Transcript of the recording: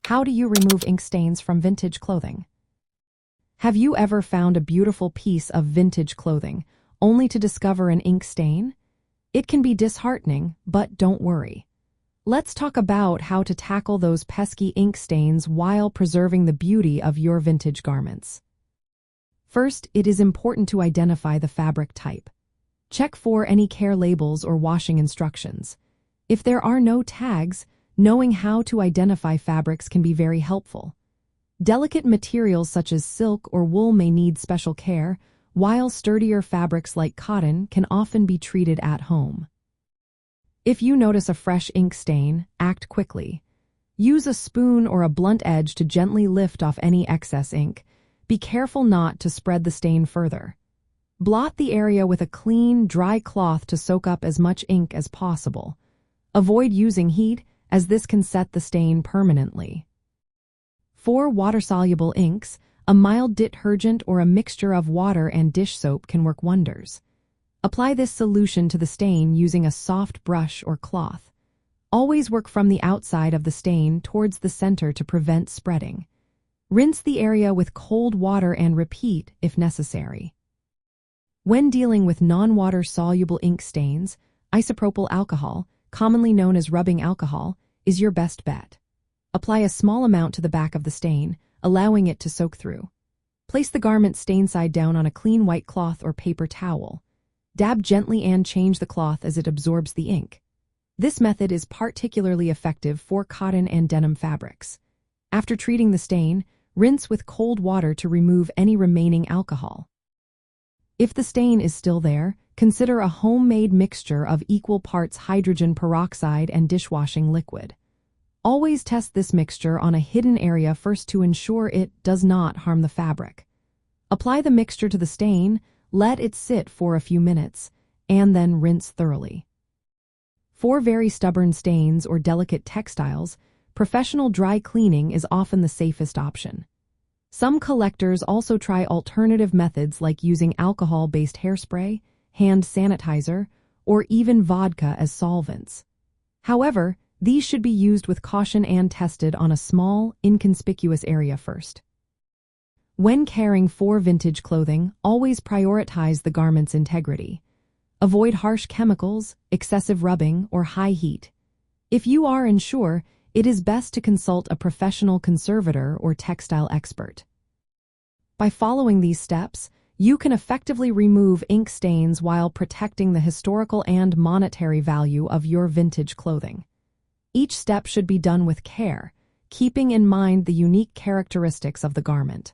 How do you remove ink stains from vintage clothing? Have you ever found a beautiful piece of vintage clothing only to discover an ink stain? It can be disheartening, but don't worry. Let's talk about how to tackle those pesky ink stains while preserving the beauty of your vintage garments. First, it is important to identify the fabric type. Check for any care labels or washing instructions. If there are no tags, knowing how to identify fabrics can be very helpful. Delicate materials such as silk or wool may need special care, while sturdier fabrics like cotton can often be treated at home. If you notice a fresh ink stain, act quickly. Use a spoon or a blunt edge to gently lift off any excess ink. Be careful not to spread the stain further. Blot the area with a clean, dry cloth to soak up as much ink as possible. Avoid using heat, as this can set the stain permanently. For water-soluble inks, a mild detergent or a mixture of water and dish soap can work wonders. Apply this solution to the stain using a soft brush or cloth. Always work from the outside of the stain towards the center to prevent spreading. Rinse the area with cold water and repeat if necessary. When dealing with non-water-soluble ink stains, isopropyl alcohol, commonly known as rubbing alcohol, is your best bet. Apply a small amount to the back of the stain, allowing it to soak through. Place the garment stain side down on a clean white cloth or paper towel. Dab gently and change the cloth as it absorbs the ink. This method is particularly effective for cotton and denim fabrics. After treating the stain, rinse with cold water to remove any remaining alcohol. If the stain is still there, consider a homemade mixture of equal parts hydrogen peroxide and dishwashing liquid. Always test this mixture on a hidden area first to ensure it does not harm the fabric. Apply the mixture to the stain, let it sit for a few minutes, and then rinse thoroughly. For very stubborn stains or delicate textiles, professional dry cleaning is often the safest option. Some collectors also try alternative methods like using alcohol-based hairspray, hand sanitizer, or even vodka as solvents. However, these should be used with caution and tested on a small, inconspicuous area first. When caring for vintage clothing, always prioritize the garment's integrity. Avoid harsh chemicals, excessive rubbing, or high heat. If you are unsure, it is best to consult a professional conservator or textile expert. By following these steps, you can effectively remove ink stains while protecting the historical and monetary value of your vintage clothing. Each step should be done with care, keeping in mind the unique characteristics of the garment.